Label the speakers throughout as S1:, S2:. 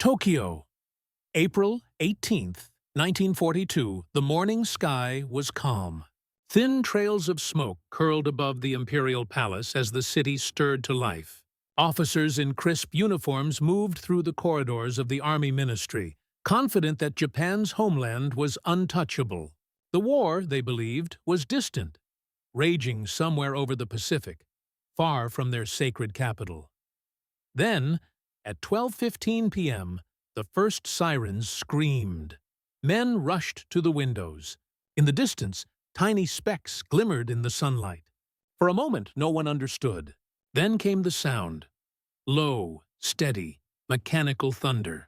S1: Tokyo, April 18th, 1942. The morning sky was calm. Thin trails of smoke curled above the imperial palace as the city stirred to life. Officers in crisp uniforms moved through the corridors of the army ministry, confident that Japan's homeland was untouchable. The war, they believed, was distant, raging somewhere over the Pacific, far from their sacred capital. Then, at 12:15 p.m., the first sirens screamed. Men rushed to the windows. In the distance, tiny specks glimmered in the sunlight. For a moment, no one understood. Then came the sound. Low, steady, mechanical thunder.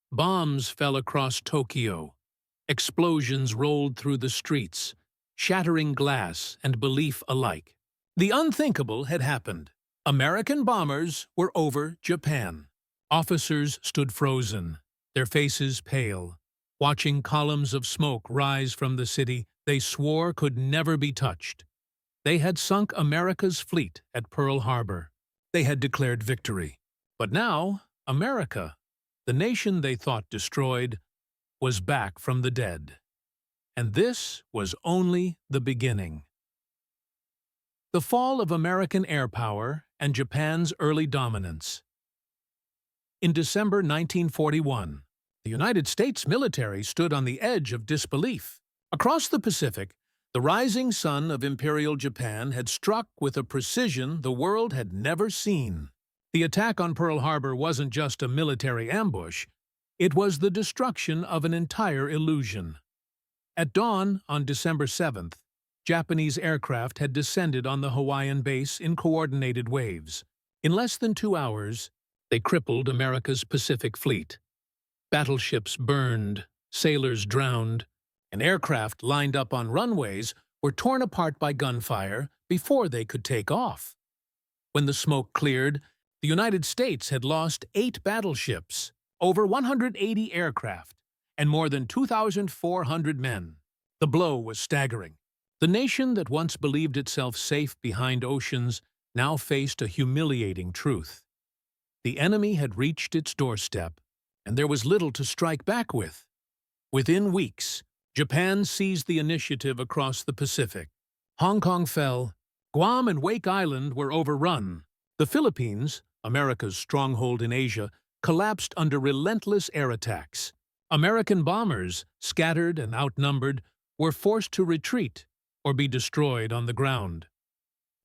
S1: Bombs fell across Tokyo. Explosions rolled through the streets, shattering glass and belief alike. The unthinkable had happened. American bombers were over Japan. Officers stood frozen, their faces pale. Watching columns of smoke rise from the city they swore could never be touched. They had sunk America's fleet at Pearl Harbor. They had declared victory. But now, America, the nation they thought destroyed, was back from the dead. And this was only the beginning. The fall of American air power and Japan's early dominance. In December 1941, the United States military stood on the edge of disbelief. Across the Pacific, the rising sun of Imperial Japan had struck with a precision the world had never seen. The attack on Pearl Harbor wasn't just a military ambush, it was the destruction of an entire illusion. At dawn on December 7th, Japanese aircraft had descended on the Hawaiian base in coordinated waves. In less than 2 hours, they crippled America's Pacific Fleet. Battleships burned, sailors drowned, and aircraft lined up on runways were torn apart by gunfire before they could take off. When the smoke cleared, the United States had lost 8 battleships, over 180 aircraft, and more than 2,400 men. The blow was staggering. The nation that once believed itself safe behind oceans now faced a humiliating truth. The enemy had reached its doorstep, and there was little to strike back with. Within weeks, Japan seized the initiative across the Pacific. Hong Kong fell. Guam and Wake Island were overrun. The Philippines, America's stronghold in Asia, collapsed under relentless air attacks. American bombers, scattered and outnumbered, were forced to retreat or be destroyed on the ground.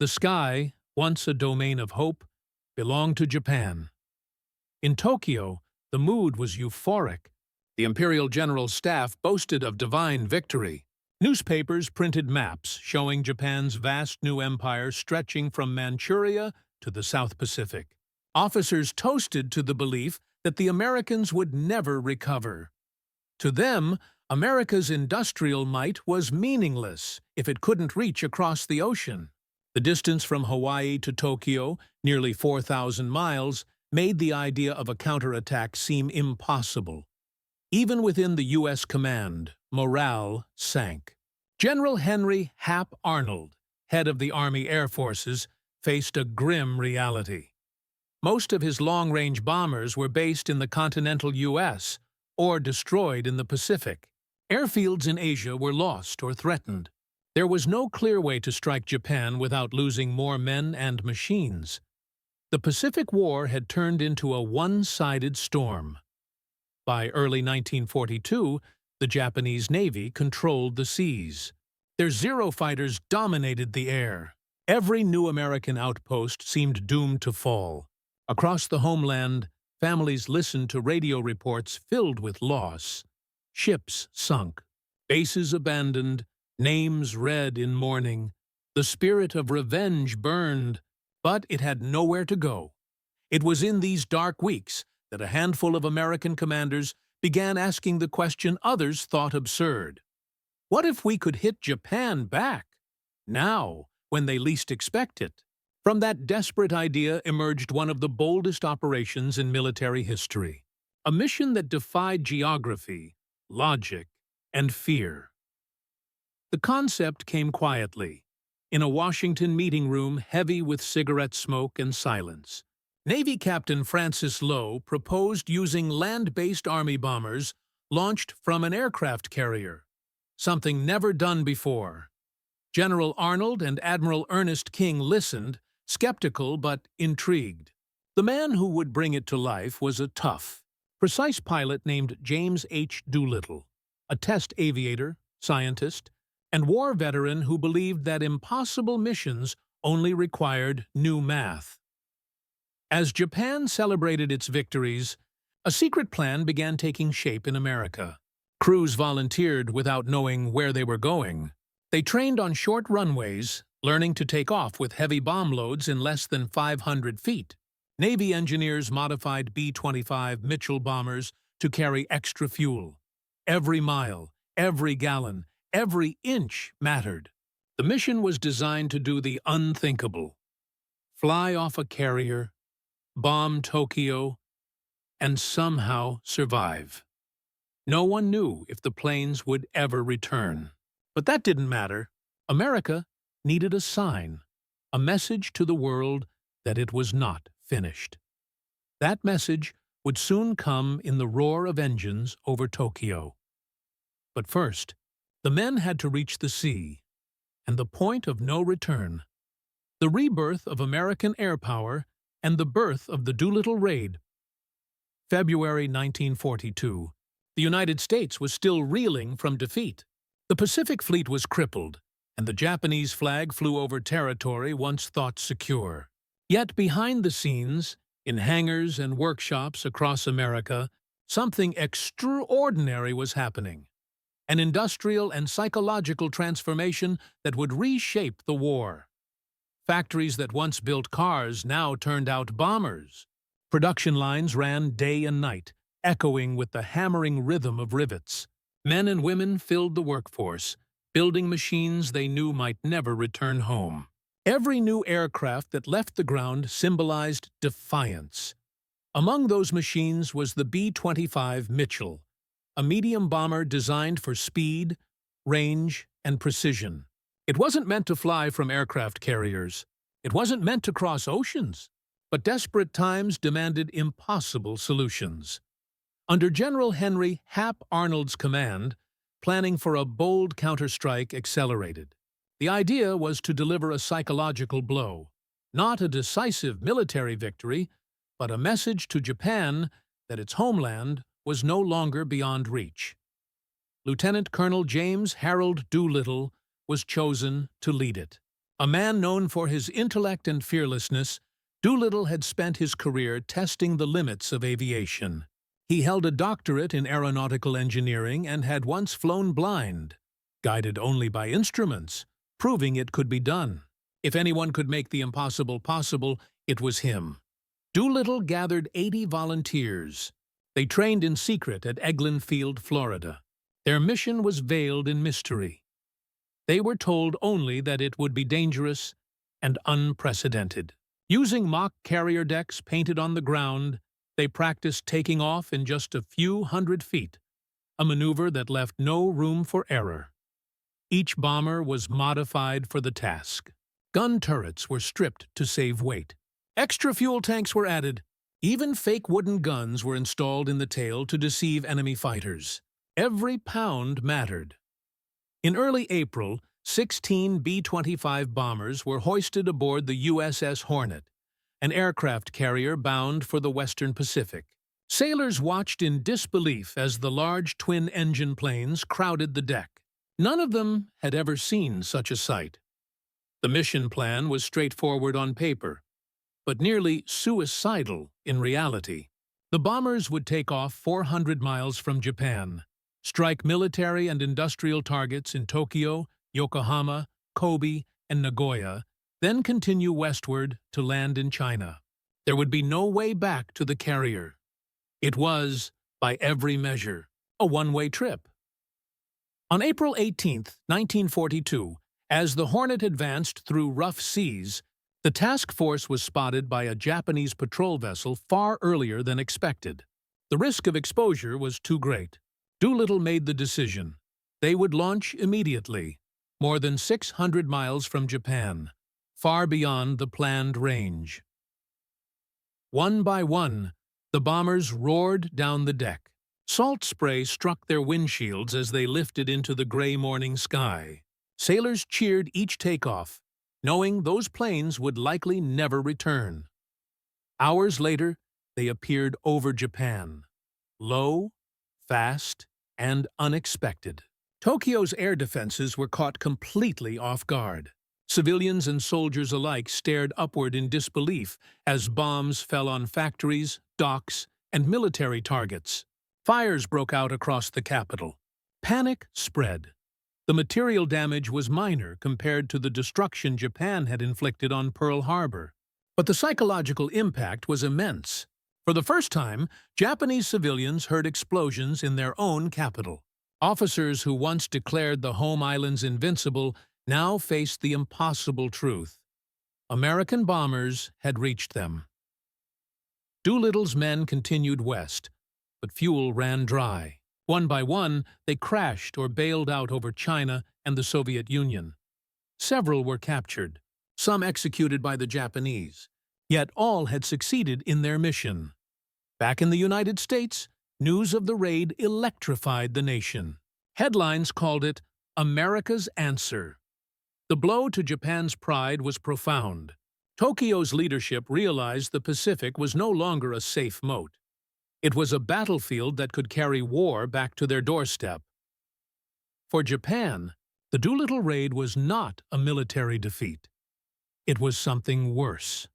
S1: The sky, once a domain of hope, belonged to Japan. In Tokyo, the mood was euphoric. The Imperial General Staff boasted of divine victory. Newspapers printed maps showing Japan's vast new empire stretching from Manchuria to the South Pacific. Officers toasted to the belief that the Americans would never recover. To them, America's industrial might was meaningless if it couldn't reach across the ocean. The distance from Hawaii to Tokyo, nearly 4,000 miles, made the idea of a counterattack seem impossible. Even within the U.S. command, morale sank. General Henry Hap Arnold, head of the Army Air Forces, faced a grim reality. Most of his long-range bombers were based in the continental U.S. or destroyed in the Pacific. Airfields in Asia were lost or threatened. There was no clear way to strike Japan without losing more men and machines. The Pacific War had turned into a one-sided storm. By early 1942, the Japanese Navy controlled the seas. Their Zero fighters dominated the air. Every new American outpost seemed doomed to fall. Across the homeland, families listened to radio reports filled with loss. Ships sunk, bases abandoned, names read in mourning. The spirit of revenge burned, but it had nowhere to go. It was in these dark weeks that a handful of American commanders began asking the question others thought absurd. What if we could hit Japan back? Now, when they least expect it. From that desperate idea emerged one of the boldest operations in military history. A mission that defied geography, logic, and fear. The concept came quietly, in a Washington meeting room heavy with cigarette smoke and silence. Navy Captain Francis Lowe proposed using land-based Army bombers launched from an aircraft carrier, something never done before. General Arnold and Admiral Ernest King listened, skeptical but intrigued. The man who would bring it to life was a tough, precise pilot named James H. Doolittle, a test aviator, scientist, and war veteran who believed that impossible missions only required new math. As Japan celebrated its victories, a secret plan began taking shape in America. Crews volunteered without knowing where they were going. They trained on short runways, learning to take off with heavy bomb loads in less than 500 feet. Navy engineers modified B-25 Mitchell bombers to carry extra fuel. Every mile, every gallon, every inch mattered. The mission was designed to do the unthinkable: fly off a carrier, bomb Tokyo, and somehow survive. No one knew if the planes would ever return. But that didn't matter. America needed a sign, a message to the world that it was not finished. That message would soon come in the roar of engines over Tokyo. But first, the men had to reach the sea, and the point of no return. The rebirth of American air power and the birth of the Doolittle Raid. February 1942. The United States was still reeling from defeat. The Pacific Fleet was crippled, and the Japanese flag flew over territory once thought secure. Yet behind the scenes, in hangars and workshops across America, something extraordinary was happening. An industrial and psychological transformation that would reshape the war. Factories that once built cars now turned out bombers. Production lines ran day and night, echoing with the hammering rhythm of rivets. Men and women filled the workforce, building machines they knew might never return home. Every new aircraft that left the ground symbolized defiance. Among those machines was the B-25 Mitchell, a medium bomber designed for speed, range, and precision. It wasn't meant to fly from aircraft carriers. It wasn't meant to cross oceans. But desperate times demanded impossible solutions. Under General Henry Hap Arnold's command, planning for a bold counterstrike accelerated. The idea was to deliver a psychological blow, not a decisive military victory, but a message to Japan that its homeland was no longer beyond reach. Lieutenant Colonel James Harold Doolittle was chosen to lead it. A man known for his intellect and fearlessness, Doolittle had spent his career testing the limits of aviation. He held a doctorate in aeronautical engineering and had once flown blind, guided only by instruments, proving it could be done. If anyone could make the impossible possible, it was him. Doolittle gathered 80 volunteers. They trained in secret at Eglin Field, Florida. Their mission was veiled in mystery. They were told only that it would be dangerous and unprecedented. Using mock carrier decks painted on the ground, they practiced taking off in just a few hundred feet, a maneuver that left no room for error. Each bomber was modified for the task. Gun turrets were stripped to save weight. Extra fuel tanks were added. Even fake wooden guns were installed in the tail to deceive enemy fighters. Every pound mattered. In early April, 16 B-25 bombers were hoisted aboard the USS Hornet, an aircraft carrier bound for the Western Pacific. Sailors watched in disbelief as the large twin-engine planes crowded the deck. None of them had ever seen such a sight. The mission plan was straightforward on paper, but nearly suicidal in reality. The bombers would take off 400 miles from Japan, strike military and industrial targets in Tokyo, Yokohama, Kobe, and Nagoya, then continue westward to land in China. There would be no way back to the carrier. It was, by every measure, a one-way trip. On April 18, 1942, as the Hornet advanced through rough seas, the task force was spotted by a Japanese patrol vessel far earlier than expected. The risk of exposure was too great. Doolittle made the decision. They would launch immediately, more than 600 miles from Japan, far beyond the planned range. One by one, the bombers roared down the deck. Salt spray struck their windshields as they lifted into the gray morning sky. Sailors cheered each takeoff, knowing those planes would likely never return. Hours later, they appeared over Japan. Low, fast, and unexpected. Tokyo's air defenses were caught completely off guard. Civilians and soldiers alike stared upward in disbelief as bombs fell on factories, docks, and military targets. Fires broke out across the capital. Panic spread. The material damage was minor compared to the destruction Japan had inflicted on Pearl Harbor. But the psychological impact was immense. For the first time, Japanese civilians heard explosions in their own capital. Officers who once declared the home islands invincible now faced the impossible truth. American bombers had reached them. Doolittle's men continued west, but fuel ran dry. One by one, they crashed or bailed out over China and the Soviet Union. Several were captured, some executed by the Japanese, yet all had succeeded in their mission. Back in the United States, news of the raid electrified the nation. Headlines called it America's Answer. The blow to Japan's pride was profound. Tokyo's leadership realized the Pacific was no longer a safe moat. It was a battlefield that could carry war back to their doorstep. For Japan, the Doolittle Raid was not a military defeat. It was something worse,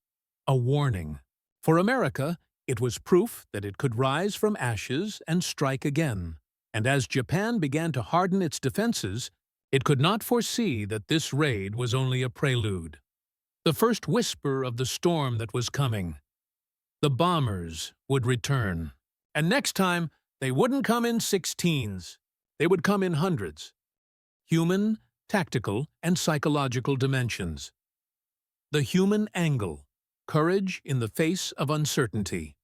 S1: a warning. For America, it was proof that it could rise from ashes and strike again. And as Japan began to harden its defenses, it could not foresee that this raid was only a prelude. The first whisper of the storm that was coming. The bombers would return. And next time, they wouldn't come in 16s. They would come in hundreds. Human, tactical, and psychological dimensions. The human angle. Courage in the face of uncertainty.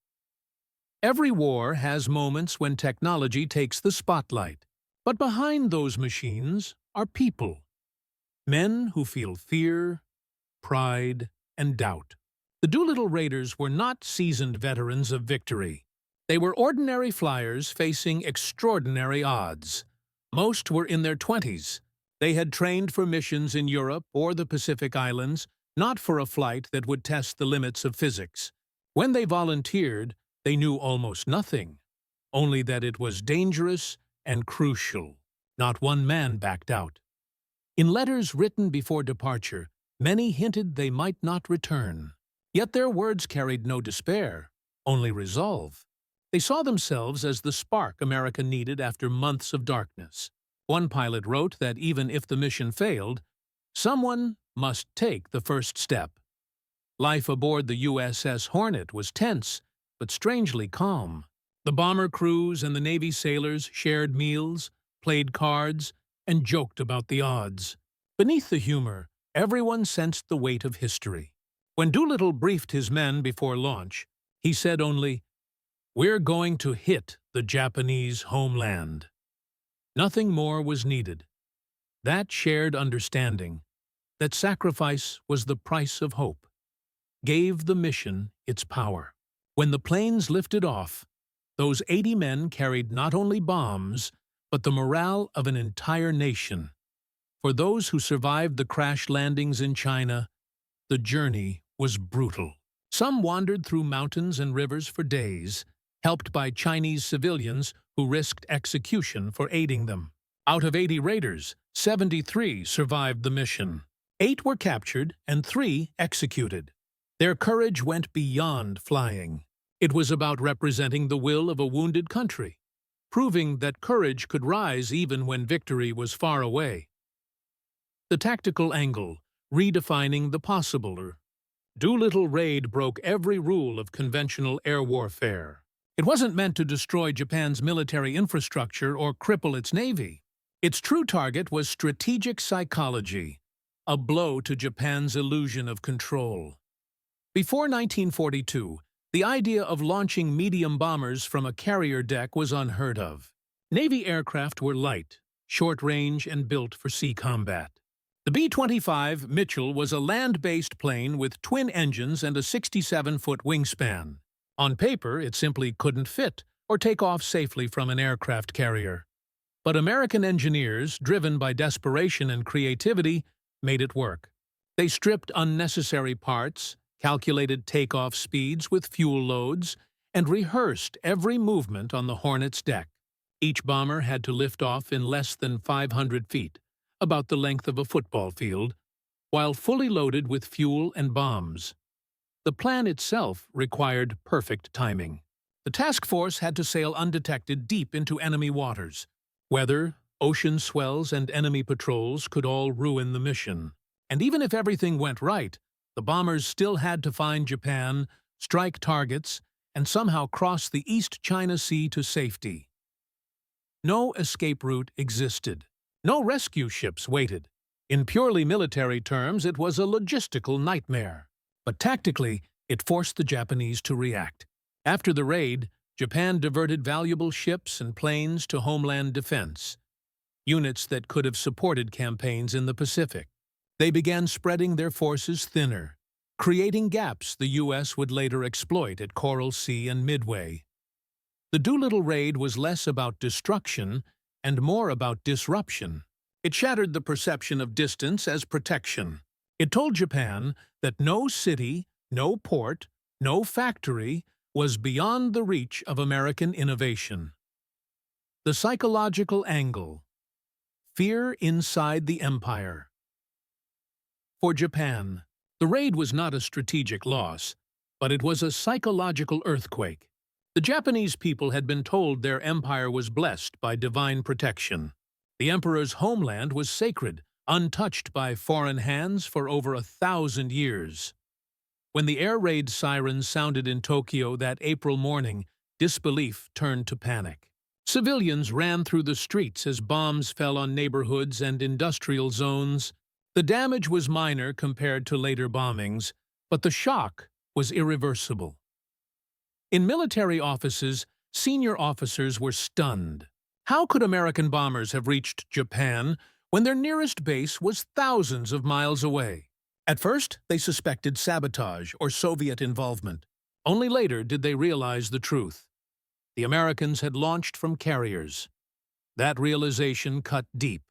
S1: Every war has moments when technology takes the spotlight. But behind those machines are people. Men who feel fear, pride, and doubt. The Doolittle Raiders were not seasoned veterans of victory. They were ordinary flyers facing extraordinary odds. Most were in their 20s. They had trained for missions in Europe or the Pacific Islands, not for a flight that would test the limits of physics. When they volunteered, they knew almost nothing, only that it was dangerous and crucial. Not one man backed out. In letters written before departure, many hinted they might not return. Yet their words carried no despair, only resolve. They saw themselves as the spark America needed after months of darkness. One pilot wrote that even if the mission failed, someone must take the first step. Life aboard the USS Hornet was tense, but strangely calm. The bomber crews and the Navy sailors shared meals, played cards, and joked about the odds. Beneath the humor, everyone sensed the weight of history. When Doolittle briefed his men before launch, he said only, "We're going to hit the Japanese homeland." Nothing more was needed. That shared understanding, that sacrifice was the price of hope, gave the mission its power. When the planes lifted off, those 80 men carried not only bombs, but the morale of an entire nation. For those who survived the crash landings in China, the journey was brutal. Some wandered through mountains and rivers for days, helped by Chinese civilians who risked execution for aiding them. Out of 80 raiders, 73 survived the mission. 8 were captured and 3 executed. Their courage went beyond flying. It was about representing the will of a wounded country, proving that courage could rise even when victory was far away. The tactical angle, redefining the possible. Doolittle Raid broke every rule of conventional air warfare. It wasn't meant to destroy Japan's military infrastructure or cripple its navy. Its true target was strategic psychology, a blow to Japan's illusion of control. Before 1942, the idea of launching medium bombers from a carrier deck was unheard of. Navy aircraft were light, short-range, and built for sea combat. The The B-25 Mitchell was a land-based plane with twin engines and a 67-foot wingspan. On paper, it simply couldn't fit or take off safely from an aircraft carrier. But American engineers, driven by desperation and creativity, made it work. They stripped unnecessary parts, calculated takeoff speeds with fuel loads, and rehearsed every movement on the Hornet's deck. Each bomber had to lift off in less than 500 feet, about the length of a football field, while fully loaded with fuel and bombs. The plan itself required perfect timing. The task force had to sail undetected deep into enemy waters. Weather, ocean swells, and enemy patrols could all ruin the mission. And even if everything went right, the bombers still had to find Japan, strike targets, and somehow cross the East China Sea to safety. No escape route existed. No rescue ships waited. In purely military terms, it was a logistical nightmare. But tactically, it forced the Japanese to react. After the raid, Japan diverted valuable ships and planes to homeland defense, units that could have supported campaigns in the Pacific. They began spreading their forces thinner, creating gaps the U.S. would later exploit at Coral Sea and Midway. The Doolittle Raid was less about destruction and more about disruption. It shattered the perception of distance as protection. It told Japan that no city, no port, no factory was beyond the reach of American innovation. The psychological angle. Fear inside the empire. For Japan, the raid was not a strategic loss, but it was a psychological earthquake. The Japanese people had been told their empire was blessed by divine protection. The emperor's homeland was sacred, untouched by foreign hands for over 1,000 years. When the air raid sirens sounded in Tokyo that April morning, disbelief turned to panic. Civilians ran through the streets as bombs fell on neighborhoods and industrial zones. The damage was minor compared to later bombings, but the shock was irreversible. In military offices, senior officers were stunned. How could American bombers have reached Japan when their nearest base was thousands of miles away? At first, they suspected sabotage or Soviet involvement. Only later did they realize the truth. The Americans had launched from carriers. That realization cut deep.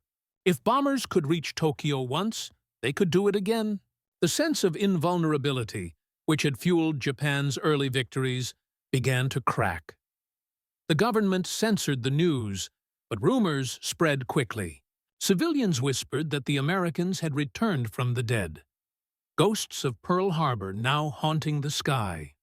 S1: If bombers could reach Tokyo once, they could do it again. The sense of invulnerability, which had fueled Japan's early victories, began to crack. The government censored the news, but rumors spread quickly. Civilians whispered that the Americans had returned from the dead. Ghosts of Pearl Harbor now haunting the sky.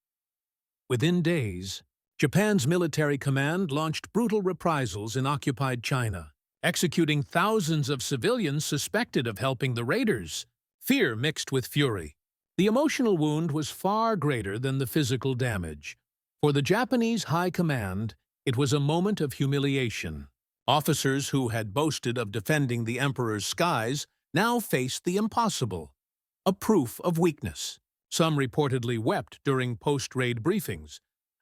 S1: Within days, Japan's military command launched brutal reprisals in occupied China, executing thousands of civilians suspected of helping the raiders. Fear mixed with fury. The emotional wound was far greater than the physical damage. For the Japanese high command, it was a moment of humiliation. Officers who had boasted of defending the emperor's skies now faced the impossible. A proof of weakness. Some reportedly wept during post-raid briefings,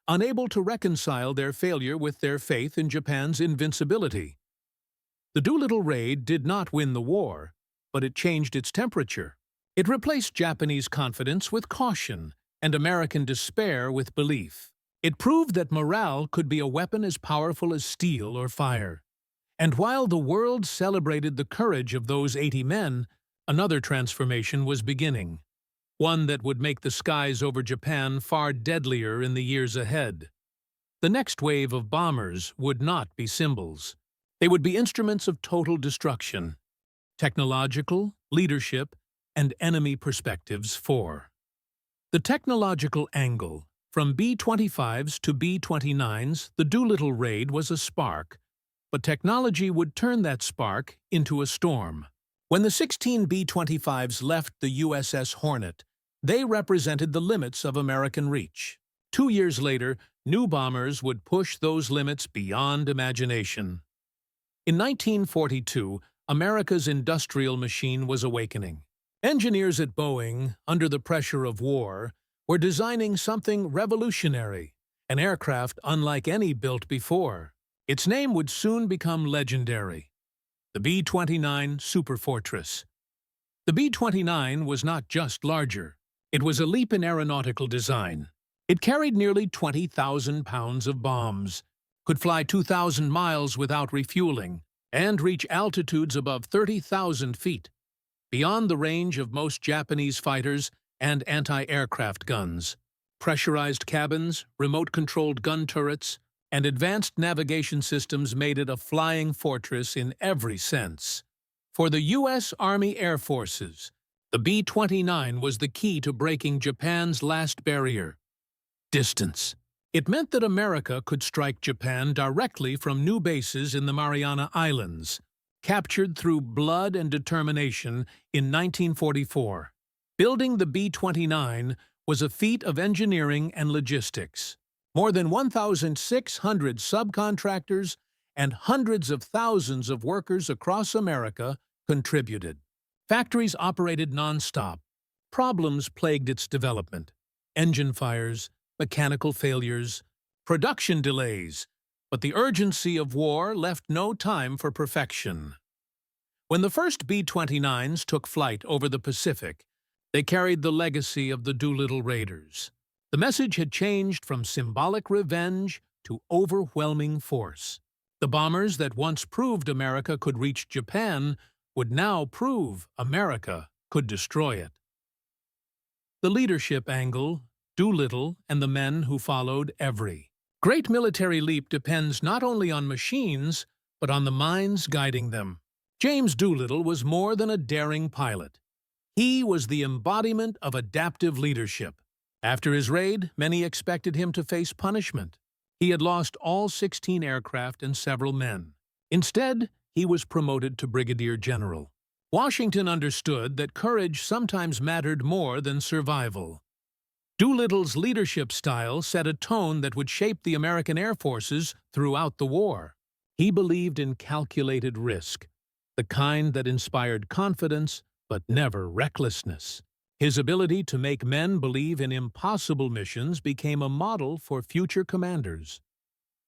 S1: unable to reconcile their failure with their faith in Japan's invincibility. The Doolittle Raid did not win the war, but it changed its temperature. It replaced Japanese confidence with caution and American despair with belief. It proved that morale could be a weapon as powerful as steel or fire. And while the world celebrated the courage of those 80 men, another transformation was beginning, one that would make the skies over Japan far deadlier in the years ahead. The next wave of bombers would not be symbols. They would be instruments of total destruction. Technological, leadership, and enemy perspectives 4. The technological angle. From B-25s to B-29s, the Doolittle Raid was a spark, but technology would turn that spark into a storm. When the 16 B-25s left the USS Hornet, they represented the limits of American reach. 2 years later, new bombers would push those limits beyond imagination. In 1942, America's industrial machine was awakening. Engineers at Boeing, under the pressure of war, were designing something revolutionary, an aircraft unlike any built before. Its name would soon become legendary: the B-29 Superfortress. The B-29 was not just larger. It was a leap in aeronautical design. It carried nearly 20,000 pounds of bombs, could fly 2,000 miles without refueling, and reach altitudes above 30,000 feet, beyond the range of most Japanese fighters and anti-aircraft guns. Pressurized cabins, remote-controlled gun turrets, and advanced navigation systems made it a flying fortress in every sense. For the U.S. Army Air Forces, the B-29 was the key to breaking Japan's last barrier: distance. It meant that America could strike Japan directly from new bases in the Mariana Islands, captured through blood and determination in 1944. Building the B-29 was a feat of engineering and logistics. More than 1,600 subcontractors and hundreds of thousands of workers across America contributed. Factories operated non-stop. Problems plagued its development: engine fires, mechanical failures, production delays, but the urgency of war left no time for perfection. When the first B-29s took flight over the Pacific, they carried the legacy of the Doolittle Raiders. The message had changed from symbolic revenge to overwhelming force. The bombers that once proved America could reach Japan would now prove America could destroy it. The leadership angle, Doolittle and the men who followed. Every great military leap depends not only on machines, but on the minds guiding them. James Doolittle was more than a daring pilot. He was the embodiment of adaptive leadership. After his raid, many expected him to face punishment. He had lost all 16 aircraft and several men. Instead, he was promoted to brigadier general. Washington understood that courage sometimes mattered more than survival. Doolittle's leadership style set a tone that would shape the American Air Forces throughout the war. He believed in calculated risk, the kind that inspired confidence but never recklessness. His ability to make men believe in impossible missions became a model for future commanders.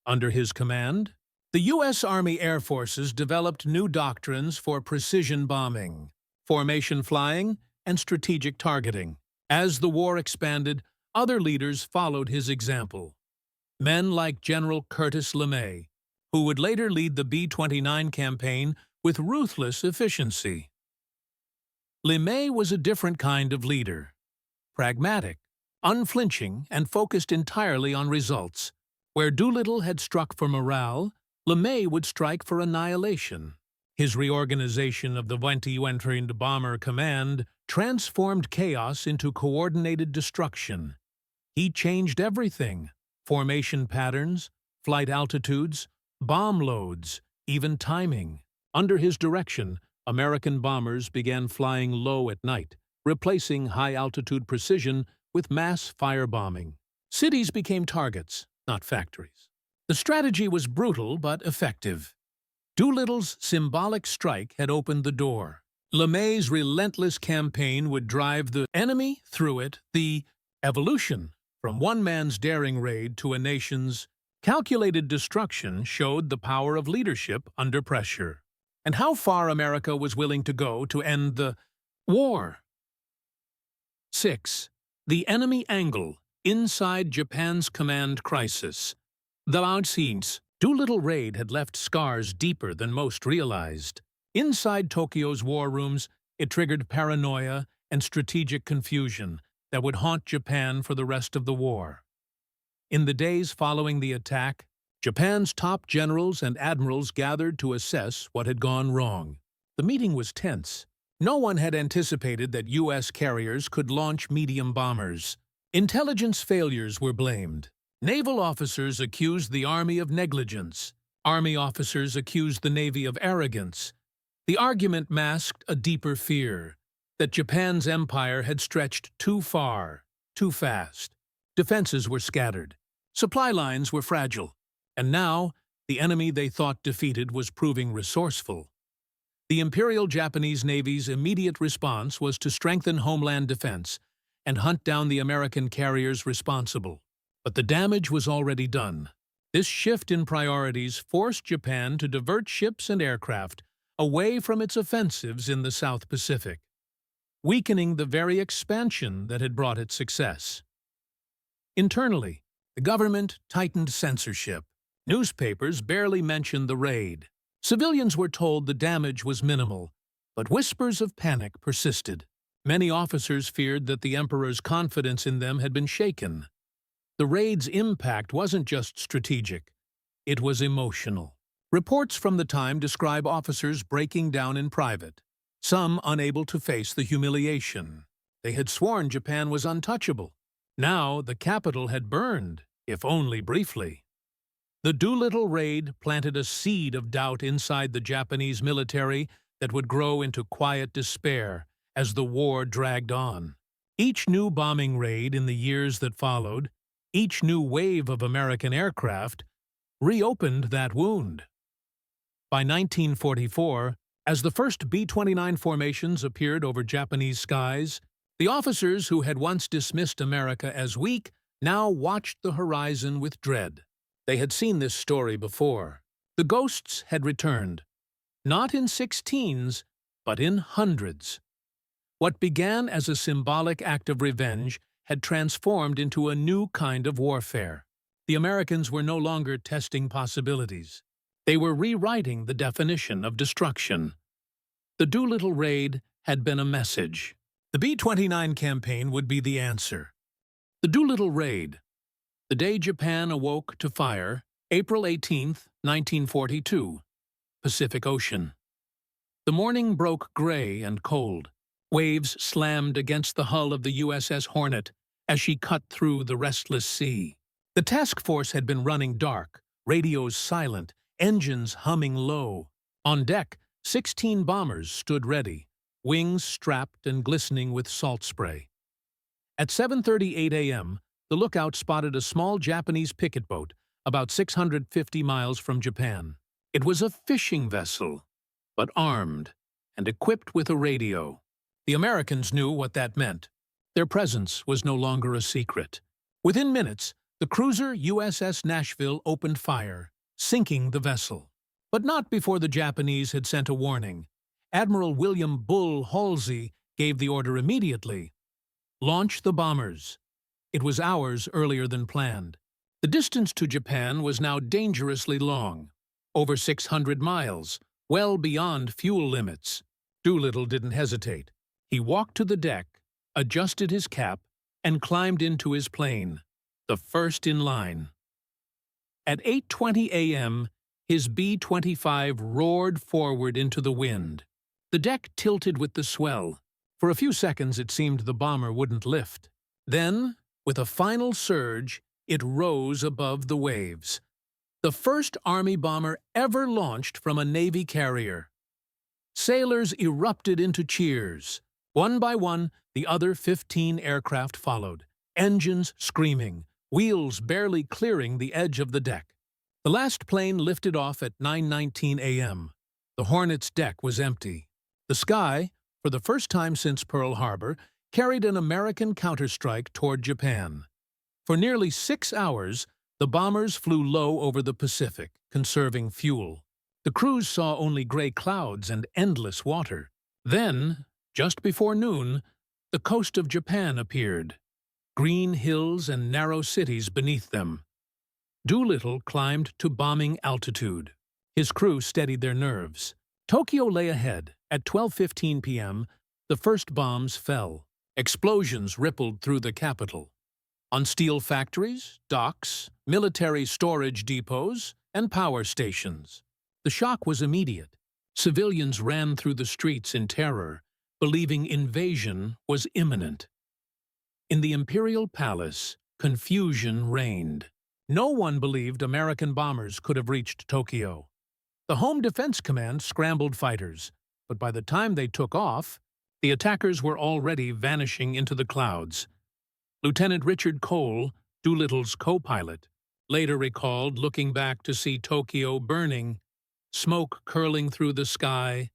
S1: Under his command, the U.S. Army Air Forces developed new doctrines for precision bombing, formation flying, and strategic targeting. As the war expanded, other leaders followed his example. Men like General Curtis LeMay, who would later lead the B-29 campaign with ruthless efficiency. LeMay was a different kind of leader: pragmatic, unflinching, and focused entirely on results. Where Doolittle had struck for morale, LeMay would strike for annihilation. His reorganization of the 20th Bomber Command transformed chaos into coordinated destruction. He changed everything: formation patterns, flight altitudes, bomb loads, even timing. Under his direction, American bombers began flying low at night, replacing high-altitude precision with mass firebombing. Cities became targets, not factories. The strategy was brutal but effective. Doolittle's symbolic strike had opened the door. LeMay's relentless campaign would drive the enemy through it. The evolution from one man's daring raid to a nation's calculated destruction showed the power of leadership under pressure, and how far America was willing to go to end the war. 6. The enemy angle inside Japan's command crisis. The outseeds. Doolittle Raid had left scars deeper than most realized. Inside Tokyo's war rooms, it triggered paranoia and strategic confusion that would haunt Japan for the rest of the war. In the days following the attack, Japan's top generals and admirals gathered to assess what had gone wrong. The meeting was tense. No one had anticipated that U.S. carriers could launch medium bombers. Intelligence failures were blamed. Naval officers accused the Army of negligence. Army officers accused the Navy of arrogance. The argument masked a deeper fear: that Japan's empire had stretched too far, too fast. Defenses were scattered. Supply lines were fragile. And now, the enemy they thought defeated was proving resourceful. The Imperial Japanese Navy's immediate response was to strengthen homeland defense and hunt down the American carriers responsible. But the damage was already done. This shift in priorities forced Japan to divert ships and aircraft away from its offensives in the South Pacific. weakening the very expansion that had brought it success. Internally, the government tightened censorship. Newspapers barely mentioned the raid. Civilians were told the damage was minimal, but whispers of panic persisted. Many officers feared that the emperor's confidence in them had been shaken. The raid's impact wasn't just strategic, it was emotional. Reports from the time describe officers breaking down in private, some unable to face the humiliation. They had sworn Japan was untouchable. Now the capital had burned, if only briefly. The Doolittle Raid planted a seed of doubt inside the Japanese military that would grow into quiet despair as the war dragged on. Each new bombing raid in the years that followed, each new wave of American aircraft, reopened that wound. By 1944, as the first B-29 formations appeared over Japanese skies, the officers who had once dismissed America as weak now watched the horizon with dread. They had seen this story before. The ghosts had returned, not in 16s, but in hundreds. What began as a symbolic act of revenge had transformed into a new kind of warfare. The Americans were no longer testing possibilities. They were rewriting the definition of destruction. The Doolittle Raid had been a message. The B-29 campaign would be the answer. The Doolittle Raid. The day Japan awoke to fire, April 18, 1942. Pacific Ocean. The morning broke gray and cold. Waves slammed against the hull of the USS Hornet as she cut through the restless sea. The task force had been running dark, radios silent, engines humming low. On deck, 16 bombers stood ready, wings strapped and glistening with salt spray. At 7:38 a.m., the lookout spotted a small Japanese picket boat about 650 miles from Japan. It was a fishing vessel, but armed and equipped with a radio. The Americans knew what that meant. Their presence was no longer a secret. Within minutes, the cruiser USS Nashville opened fire, sinking the vessel. But not before the Japanese had sent a warning. Admiral William Bull Halsey gave the order immediately. Launch the bombers. It was hours earlier than planned. The distance to Japan was now dangerously long, over 600 miles, well beyond fuel limits. Doolittle didn't hesitate. He walked to the deck, adjusted his cap, and climbed into his plane, the first in line. At 8:20 a.m., his B-25 roared forward into the wind. The deck tilted with the swell. For a few seconds it seemed the bomber wouldn't lift. Then, with a final surge, it rose above the waves. The first Army bomber ever launched from a Navy carrier. Sailors erupted into cheers. One by one, the other 15 aircraft followed, engines screaming, wheels barely clearing the edge of the deck. The last plane lifted off at 9:19 a.m. The Hornet's deck was empty. The sky, for the first time since Pearl Harbor, carried an American counterstrike toward Japan. For nearly 6 hours, the bombers flew low over the Pacific, conserving fuel. The crews saw only gray clouds and endless water. Then, just before noon, the coast of Japan appeared, green hills and narrow cities beneath them. Doolittle climbed to bombing altitude. His crew steadied their nerves. Tokyo lay ahead. At 12:15 p.m., the first bombs fell. Explosions rippled through the capital. On steel factories, docks, military storage depots, and power stations. The shock was immediate. Civilians ran through the streets in terror, believing invasion was imminent. In the Imperial Palace, confusion reigned. No one believed American bombers could have reached Tokyo. The Home Defense Command scrambled fighters, but by the time they took off, the attackers were already vanishing into the clouds. Lieutenant Richard Cole, Doolittle's co-pilot, later recalled looking back to see Tokyo burning, smoke curling through the sky,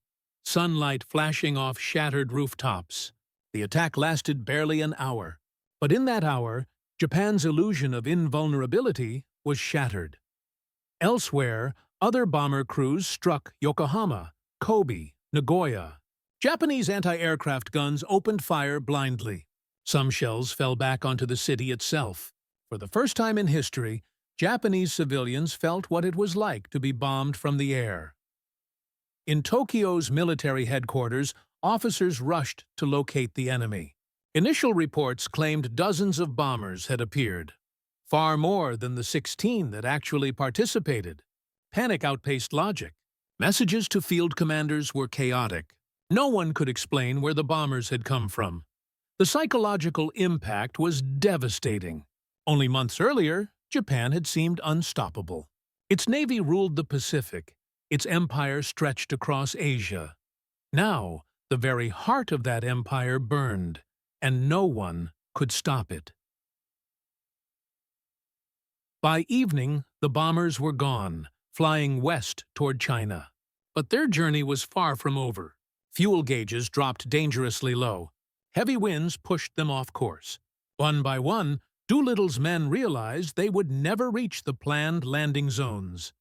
S1: sunlight flashing off shattered rooftops. The attack lasted barely an hour, but in that hour, Japan's illusion of invulnerability was shattered. Elsewhere, other bomber crews struck Yokohama, Kobe, Nagoya. Japanese anti-aircraft guns opened fire blindly. Some shells fell back onto the city itself. For the first time in history, Japanese civilians felt what it was like to be bombed from the air. In Tokyo's military headquarters, officers rushed to locate the enemy. Initial reports claimed dozens of bombers had appeared, far more than the 16 that actually participated. Panic outpaced logic. Messages to field commanders were chaotic. No one could explain where the bombers had come from. The psychological impact was devastating. Only months earlier, Japan had seemed unstoppable. Its navy ruled the Pacific. Its empire stretched across Asia. Now, the very heart of that empire burned, and no one could stop it. By evening, the bombers were gone, flying west toward China. But their journey was far from over. Fuel gauges dropped dangerously low. Heavy winds pushed them off course. One by one, Doolittle's men realized they would never reach the planned landing zones.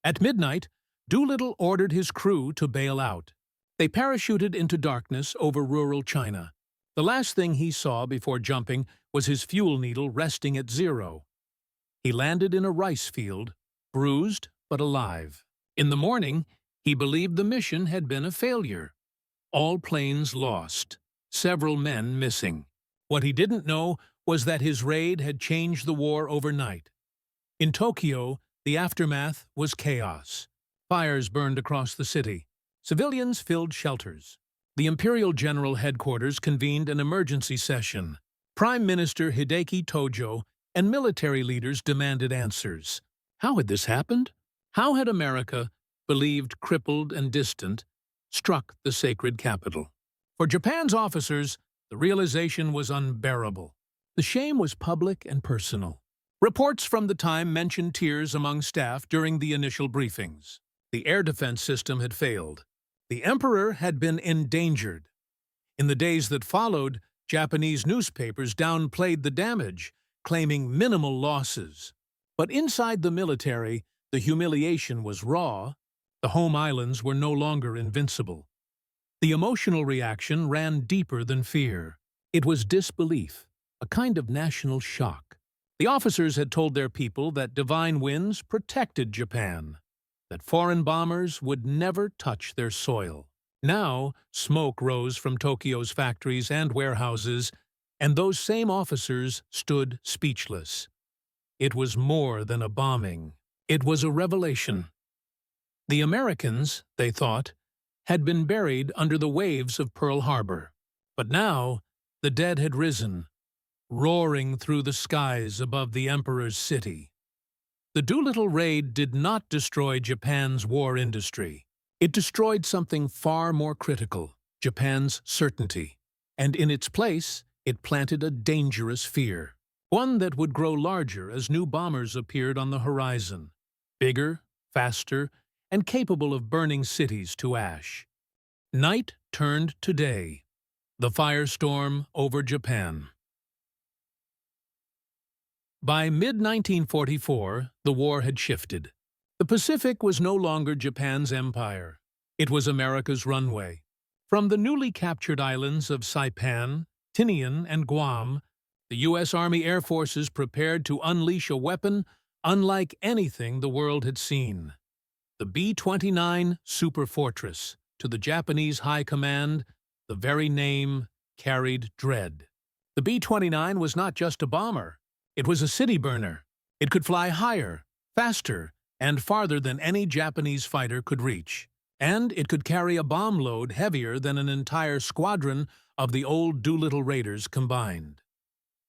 S1: At midnight, Doolittle ordered his crew to bail out. They parachuted into darkness over rural China. The last thing he saw before jumping was his fuel needle resting at zero. He landed in a rice field, bruised but alive. In the morning, he believed the mission had been a failure. All planes lost, several men missing. What he didn't know was that his raid had changed the war overnight. In Tokyo, the aftermath was chaos. Fires burned across the city. Civilians filled shelters. The Imperial General Headquarters convened an emergency session. Prime Minister Hideki Tojo and military leaders demanded answers. How had this happened? How had America, believed crippled and distant, struck the sacred capital? For Japan's officers, the realization was unbearable. The shame was public and personal. Reports from the time mentioned tears among staff during the initial briefings. The air defense system had failed. The emperor had been endangered. In the days that followed, Japanese newspapers downplayed the damage, claiming minimal losses. But inside the military, the humiliation was raw. The home islands were no longer invincible. The emotional reaction ran deeper than fear. It was disbelief, a kind of national shock. The officers had told their people that divine winds protected Japan, that foreign bombers would never touch their soil. Now, smoke rose from Tokyo's factories and warehouses, and those same officers stood speechless. It was more than a bombing. It was a revelation. The Americans, they thought, had been buried under the waves of Pearl Harbor. But now, the dead had risen, roaring through the skies above the Emperor's city. The Doolittle Raid did not destroy Japan's war industry. It destroyed something far more critical, Japan's certainty. And in its place, it planted a dangerous fear, one that would grow larger as new bombers appeared on the horizon, bigger, faster, and capable of burning cities to ash. Night turned to day. The firestorm over Japan. By mid-1944, the war had shifted. The Pacific was no longer Japan's empire. It was America's runway. From the newly captured islands of Saipan, Tinian, and Guam, the U.S. Army Air Forces prepared to unleash a weapon unlike anything the world had seen. The B-29 Super Fortress. To the Japanese High Command, the very name carried dread. The B-29 was not just a bomber. It was a city burner. It could fly higher, faster, and farther than any Japanese fighter could reach. And it could carry a bomb load heavier than an entire squadron of the old Doolittle Raiders combined.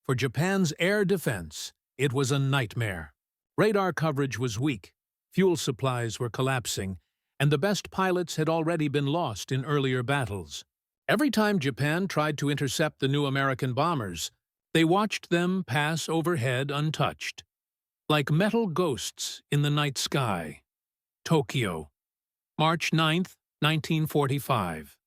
S1: For Japan's air defense, it was a nightmare. Radar coverage was weak, fuel supplies were collapsing, and the best pilots had already been lost in earlier battles. Every time Japan tried to intercept the new American bombers, they watched them pass overhead untouched, like metal ghosts in the night sky. Tokyo, March 9, 1945.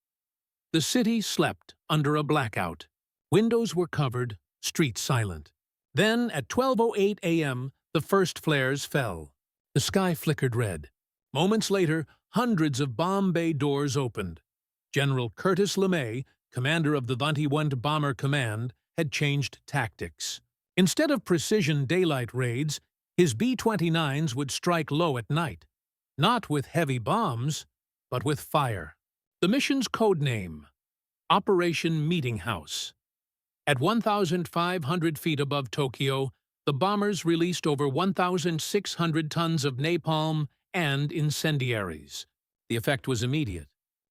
S1: The city slept under a blackout. Windows were covered, streets silent. Then, at 12:08 a.m., the first flares fell. The sky flickered red. Moments later, hundreds of bomb bay doors opened. General Curtis LeMay, commander of the 21st Bomber Command, had changed tactics. Instead of precision daylight raids, his B-29s would strike low at night, not with heavy bombs, but with fire. The mission's code name, Operation Meeting House. At 1,500 feet above Tokyo, the bombers released over 1,600 tons of napalm and incendiaries. The effect was immediate.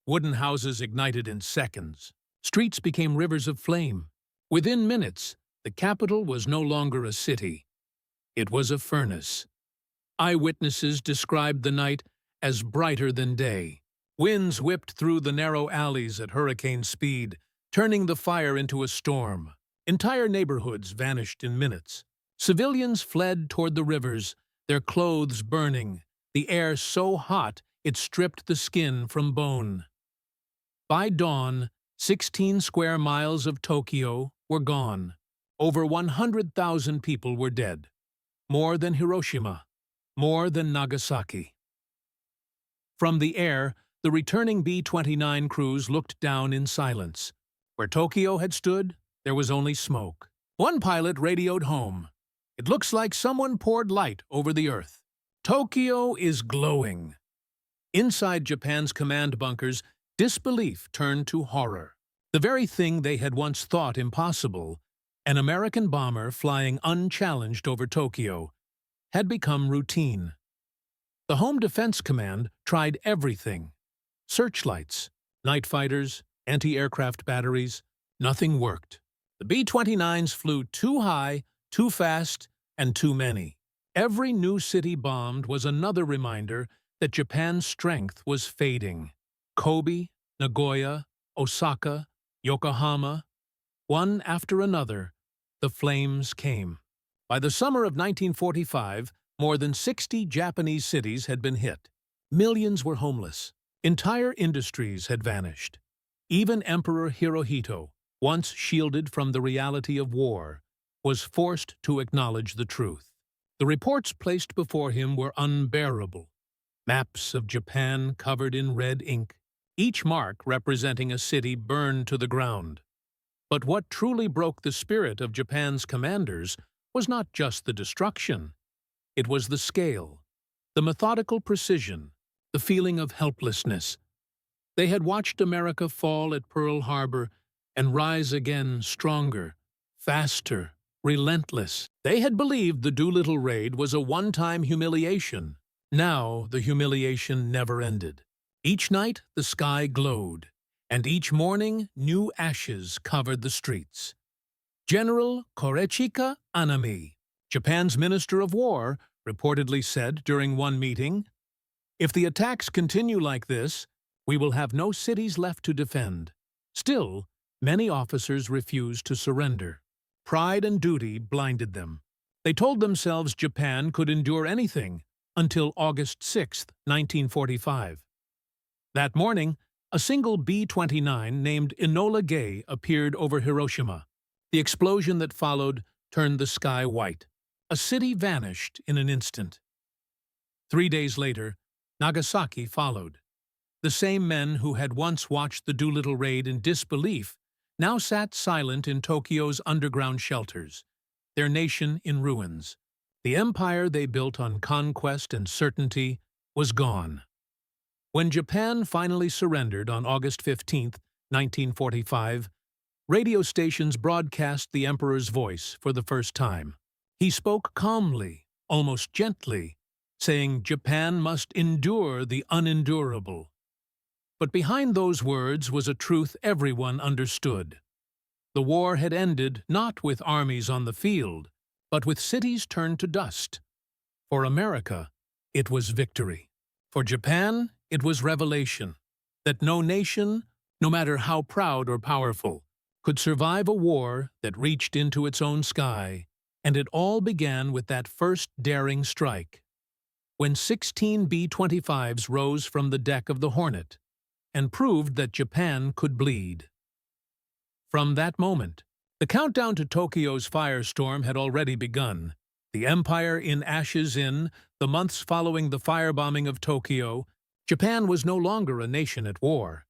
S1: Wooden houses ignited in seconds. Streets became rivers of flame. Within minutes, the capital was no longer a city. It was a furnace. Eyewitnesses described the night as brighter than day. Winds whipped through the narrow alleys at hurricane speed, turning the fire into a storm. Entire neighborhoods vanished in minutes. Civilians fled toward the rivers, their clothes burning, the air so hot it stripped the skin from bone. By dawn, 16 square miles of Tokyo were gone. Over 100,000 people were dead. More than Hiroshima, more than Nagasaki. From the air, the returning B-29 crews looked down in silence. Where Tokyo had stood, there was only smoke. One pilot radioed home. "It looks like someone poured light over the earth. Tokyo is glowing." Inside Japan's command bunkers, disbelief turned to horror. The very thing they had once thought impossible, an American bomber flying unchallenged over Tokyo, had become routine. The Home Defense Command tried everything. Searchlights, night fighters, anti-aircraft batteries. Nothing worked. The B-29s flew too high, too fast, and too many. Every new city bombed was another reminder that Japan's strength was fading. Kobe, Nagoya, Osaka, Yokohama, one after another, the flames came. By the summer of 1945, more than 60 Japanese cities had been hit. Millions were homeless. Entire industries had vanished. Even Emperor Hirohito, once shielded from the reality of war, was forced to acknowledge the truth. The reports placed before him were unbearable. Maps of Japan covered in red ink, each mark representing a city burned to the ground. But what truly broke the spirit of Japan's commanders was not just the destruction. It was the scale, the methodical precision, the feeling of helplessness. They had watched America fall at Pearl Harbor and rise again stronger, faster, relentless. They had believed the Doolittle Raid was a one-time humiliation. Now the humiliation never ended. Each night the sky glowed, and each morning new ashes covered the streets. General Korechika Anami, Japan's Minister of War, reportedly said during one meeting, "If the attacks continue like this, we will have no cities left to defend." Still, many officers refused to surrender. Pride and duty blinded them. They told themselves Japan could endure anything until August 6, 1945. That morning, a single B-29 named Enola Gay appeared over Hiroshima. The explosion that followed turned the sky white. A city vanished in an instant. 3 days later, Nagasaki followed. The same men who had once watched the Doolittle Raid in disbelief now sat silent in Tokyo's underground shelters, their nation in ruins. The empire they built on conquest and certainty was gone. When Japan finally surrendered on August 15, 1945, radio stations broadcast the emperor's voice for the first time. He spoke calmly, almost gently, saying Japan must endure the unendurable. But behind those words was a truth everyone understood. The war had ended not with armies on the field, but with cities turned to dust. For America, it was victory. For Japan, it was revelation that no nation, no matter how proud or powerful, could survive a war that reached into its own sky, and it all began with that first daring strike, when 16 B-25s rose from the deck of the Hornet and proved that Japan could bleed. From that moment, the countdown to Tokyo's firestorm had already begun. The empire in ashes in the months following the firebombing of Tokyo, Japan was no longer a nation at war.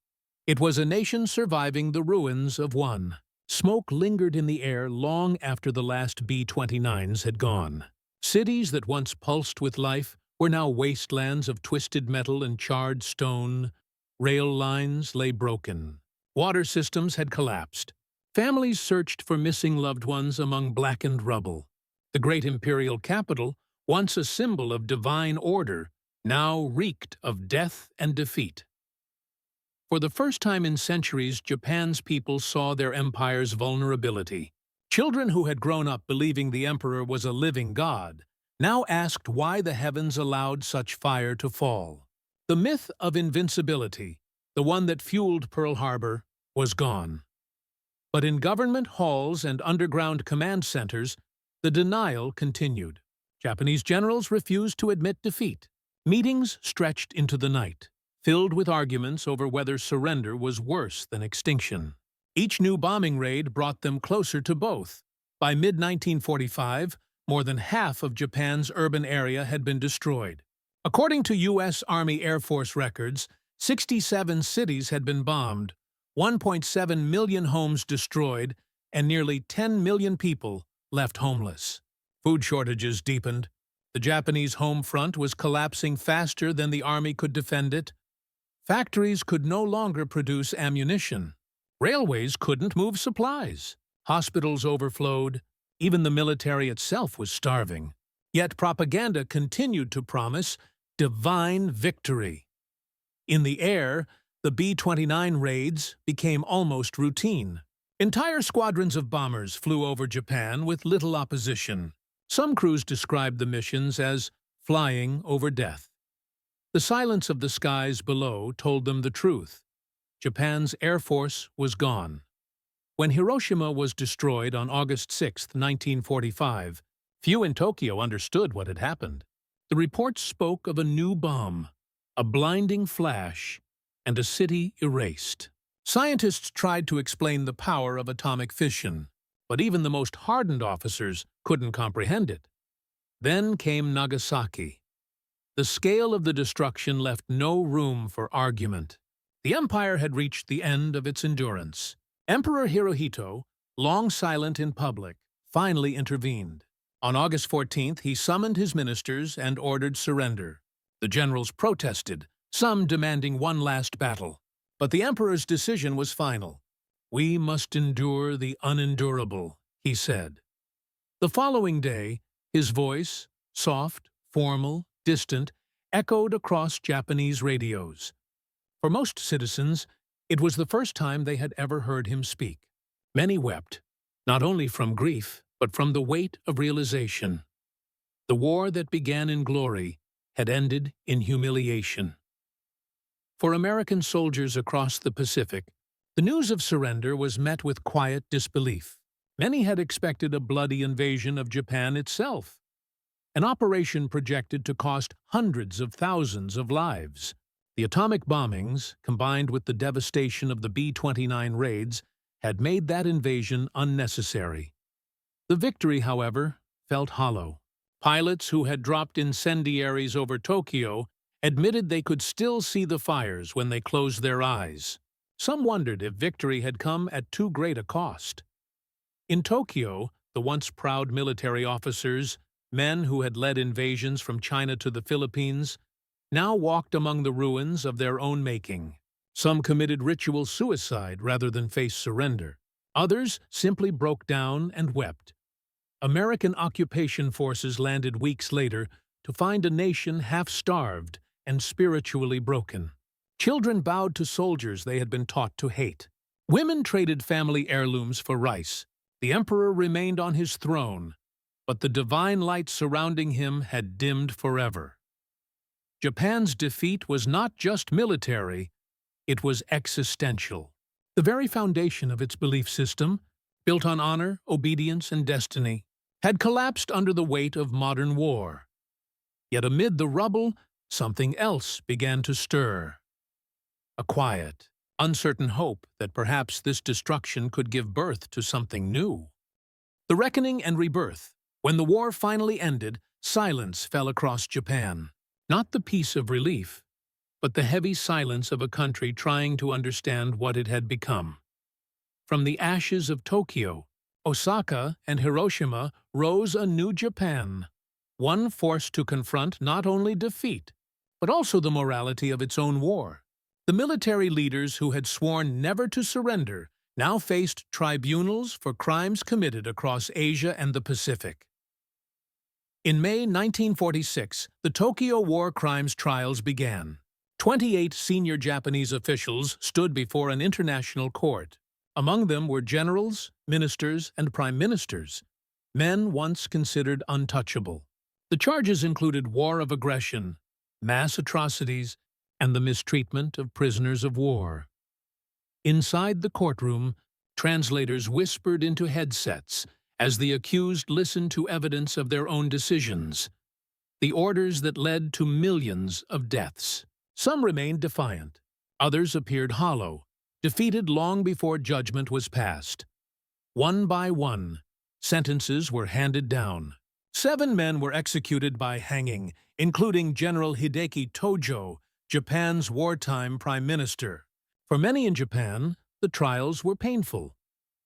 S1: It was a nation surviving the ruins of one. Smoke lingered in the air long after the last B-29s had gone. Cities that once pulsed with life were now wastelands of twisted metal and charred stone. Rail lines lay broken. Water systems had collapsed. Families searched for missing loved ones among blackened rubble. The great imperial capital, once a symbol of divine order, now reeked of death and defeat. For the first time in centuries, Japan's people saw their empire's vulnerability. Children who had grown up believing the emperor was a living god now asked why the heavens allowed such fire to fall. The myth of invincibility, the one that fueled Pearl Harbor, was gone. But in government halls and underground command centers, the denial continued. Japanese generals refused to admit defeat. Meetings stretched into the night, filled with arguments over whether surrender was worse than extinction. Each new bombing raid brought them closer to both. By mid-1945, more than half of Japan's urban area had been destroyed. According to U.S. Army Air Force records, 67 cities had been bombed, 1.7 million homes destroyed, and nearly 10 million people left homeless. Food shortages deepened. The Japanese home front was collapsing faster than the army could defend it. Factories could no longer produce ammunition. Railways couldn't move supplies. Hospitals overflowed. Even the military itself was starving. Yet propaganda continued to promise divine victory. In the air, the B-29 raids became almost routine. Entire squadrons of bombers flew over Japan with little opposition. Some crews described the missions as flying over death. The silence of the skies below told them the truth. Japan's air force was gone. When Hiroshima was destroyed on August 6, 1945, few in Tokyo understood what had happened. The reports spoke of a new bomb, a blinding flash, and a city erased. Scientists tried to explain the power of atomic fission, but even the most hardened officers couldn't comprehend it. Then came Nagasaki. The scale of the destruction left no room for argument. The empire had reached the end of its endurance. Emperor Hirohito, long silent in public, finally intervened. On August 14th, he summoned his ministers and ordered surrender. The generals protested, some demanding one last battle. But the emperor's decision was final. "We must endure the unendurable," he said. The following day, his voice, soft, formal, distant, echoed across Japanese radios. For most citizens, it was the first time they had ever heard him speak. Many wept, not only from grief, but from the weight of realization. The war that began in glory had ended in humiliation. For American soldiers across the Pacific, the news of surrender was met with quiet disbelief. Many had expected a bloody invasion of Japan itself, an operation projected to cost hundreds of thousands of lives. The atomic bombings, combined with the devastation of the B-29 raids, had made that invasion unnecessary. The victory, however, felt hollow. Pilots who had dropped incendiaries over Tokyo admitted they could still see the fires when they closed their eyes. Some wondered if victory had come at too great a cost. In Tokyo, the once proud military officers, men who had led invasions from China to the Philippines, now walked among the ruins of their own making. Some committed ritual suicide rather than face surrender. Others simply broke down and wept. American occupation forces landed weeks later to find a nation half-starved and spiritually broken. Children bowed to soldiers they had been taught to hate. Women traded family heirlooms for rice. The emperor remained on his throne, but the divine light surrounding him had dimmed forever. Japan's defeat was not just military, it was existential. The very foundation of its belief system, built on honor, obedience, and destiny, had collapsed under the weight of modern war. Yet amid the rubble, something else began to stir. A quiet, uncertain hope that perhaps this destruction could give birth to something new. The reckoning and rebirth. When the war finally ended, silence fell across Japan. Not the peace of relief, but the heavy silence of a country trying to understand what it had become. From the ashes of Tokyo, Osaka, and Hiroshima rose a new Japan, one forced to confront not only defeat, but also the morality of its own war. The military leaders who had sworn never to surrender now faced tribunals for crimes committed across Asia and the Pacific. In May 1946, the Tokyo War Crimes trials began. 28 senior Japanese officials stood before an international court. Among them were generals, ministers, and prime ministers, men once considered untouchable. The charges included war of aggression, mass atrocities, and the mistreatment of prisoners of war. Inside the courtroom, translators whispered into headsets as the accused listened to evidence of their own decisions, the orders that led to millions of deaths. Some remained defiant, others appeared hollow, defeated long before judgment was passed. One by one, sentences were handed down. 7 men were executed by hanging, including General Hideki Tojo, Japan's wartime prime minister. For many in Japan, the trials were painful,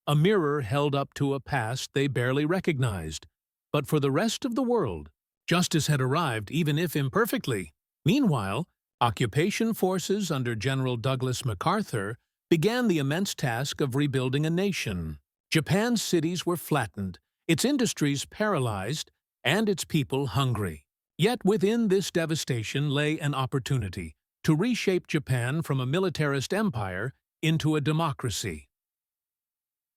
S1: a mirror held up to a past they barely recognized. But for the rest of the world, justice had arrived, even if imperfectly. Meanwhile, occupation forces under General Douglas MacArthur began the immense task of rebuilding a nation. Japan's cities were flattened, its industries paralyzed, and its people hungry. Yet within this devastation lay an opportunity to reshape Japan from a militarist empire into a democracy.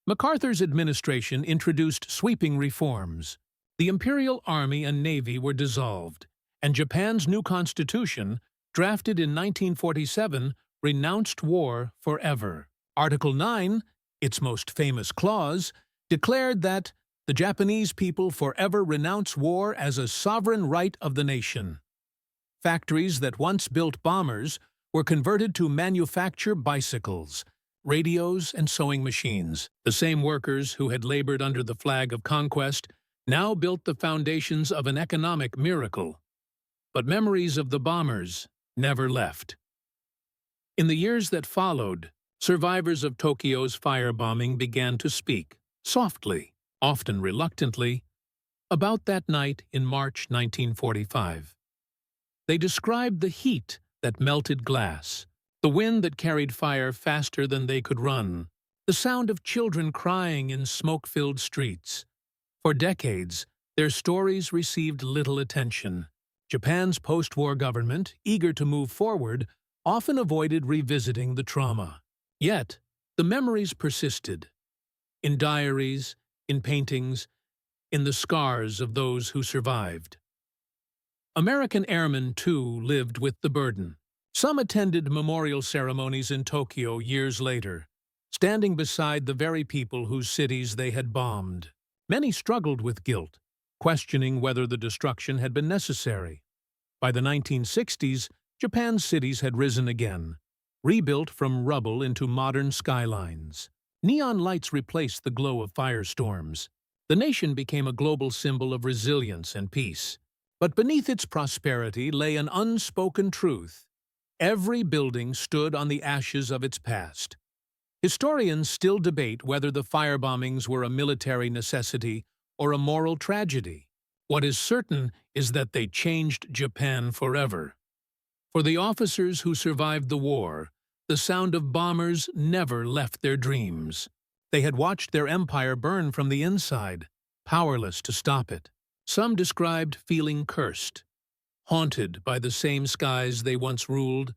S1: MacArthur's administration introduced sweeping reforms. The Imperial Army and Navy were dissolved, and Japan's new constitution, drafted in 1947, renounced war forever. Article 9, its most famous clause, declared that the Japanese people forever renounce war as a sovereign right of the nation. Factories that once built bombers were converted to manufacture bicycles, radios, and sewing machines. The same workers who had labored under the flag of conquest now built the foundations of an economic miracle. But memories of the bombers never left. In the years that followed, survivors of Tokyo's firebombing began to speak, softly, often reluctantly, about that night in March 1945. They described the heat that melted glass, the wind that carried fire faster than they could run, the sound of children crying in smoke-filled streets. For decades, their stories received little attention. Japan's post-war government, eager to move forward, often avoided revisiting the trauma. Yet, the memories persisted. In diaries, in paintings, in the scars of those who survived. American airmen, too, lived with the burden. Some attended memorial ceremonies in Tokyo years later, standing beside the very people whose cities they had bombed. Many struggled with guilt, questioning whether the destruction had been necessary. By the 1960s, Japan's cities had risen again, rebuilt from rubble into modern skylines. Neon lights replaced the glow of firestorms. The nation became a global symbol of resilience and peace. But beneath its prosperity lay an unspoken truth. Every building stood on the ashes of its past. Historians still debate whether the firebombings were a military necessity or a moral tragedy. What is certain is that they changed Japan forever. For the officers who survived the war, the sound of bombers never left their dreams. They had watched their empire burn from the inside, powerless to stop it. Some described feeling cursed, haunted by the same skies they once ruled,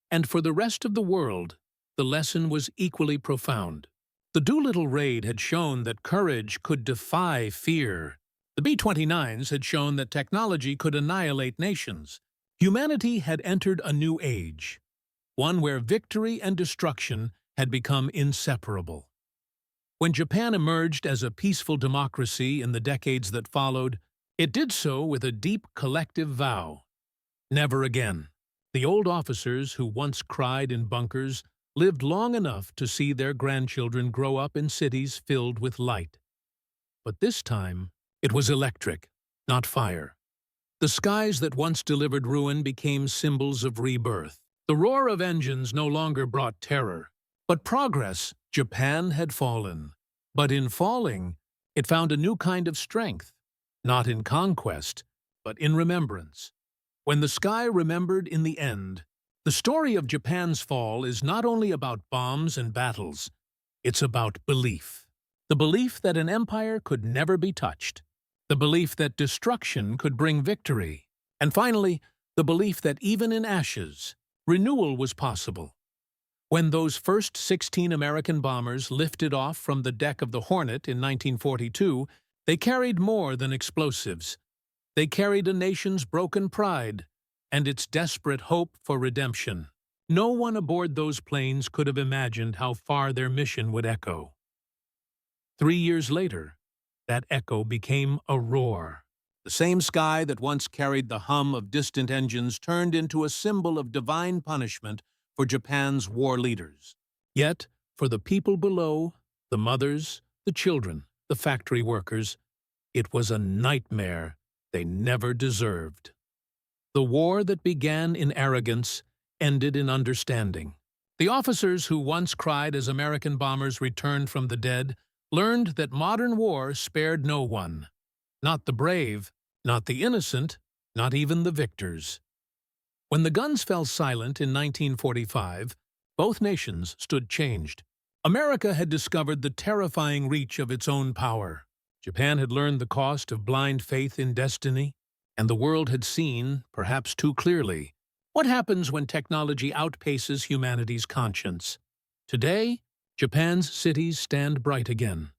S1: and for the rest of the world, the lesson was equally profound. The Doolittle Raid had shown that courage could defy fear. The B-29s had shown that technology could annihilate nations. Humanity had entered a new age, one where victory and destruction had become inseparable. When Japan emerged as a peaceful democracy in the decades that followed, it did so with a deep collective vow. Never again. The old officers who once cried in bunkers lived long enough to see their grandchildren grow up in cities filled with light. But this time, it was electric, not fire. The skies that once delivered ruin became symbols of rebirth. The roar of engines no longer brought terror, but progress. Japan had fallen. But in falling, it found a new kind of strength, not in conquest, but in remembrance. When the sky remembered in the end, the story of Japan's fall is not only about bombs and battles, it's about belief. The belief that an empire could never be touched. The belief that destruction could bring victory. And finally, the belief that even in ashes, renewal was possible. When those first 16 American bombers lifted off from the deck of the Hornet in 1942, they carried more than explosives. They carried a nation's broken pride and its desperate hope for redemption. No one aboard those planes could have imagined how far their mission would echo. 3 years later, that echo became a roar. The same sky that once carried the hum of distant engines turned into a symbol of divine punishment for Japan's war leaders. Yet, for the people below, the mothers, the children, the factory workers, it was a nightmare they never deserved. The war that began in arrogance ended in understanding. The officers who once cried as American bombers returned from the dead learned that modern war spared no one. Not the brave, not the innocent, not even the victors. When the guns fell silent in 1945, both nations stood changed. America had discovered the terrifying reach of its own power. Japan had learned the cost of blind faith in destiny, and the world had seen, perhaps too clearly, what happens when technology outpaces humanity's conscience. Today, Japan's cities stand bright again.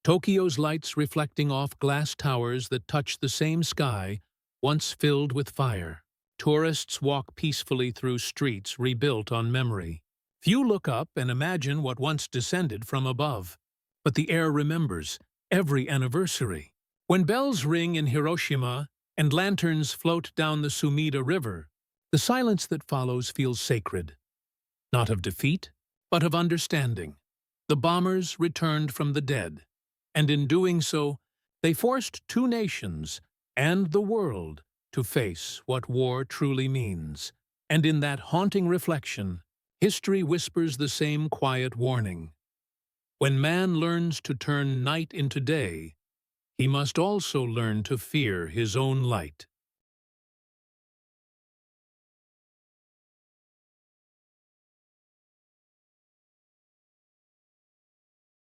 S1: Tokyo's lights reflecting off glass towers that touch the same sky, once filled with fire. Tourists walk peacefully through streets rebuilt on memory. Few look up and imagine what once descended from above. But the air remembers every anniversary. When bells ring in Hiroshima and lanterns float down the Sumida River, the silence that follows feels sacred. Not of defeat, but of understanding. The bombers returned from the dead, and in doing so, they forced two nations and the world to face what war truly means. And in that haunting reflection, history whispers the same quiet warning. When man learns to turn night into day, he must also learn to fear his own light.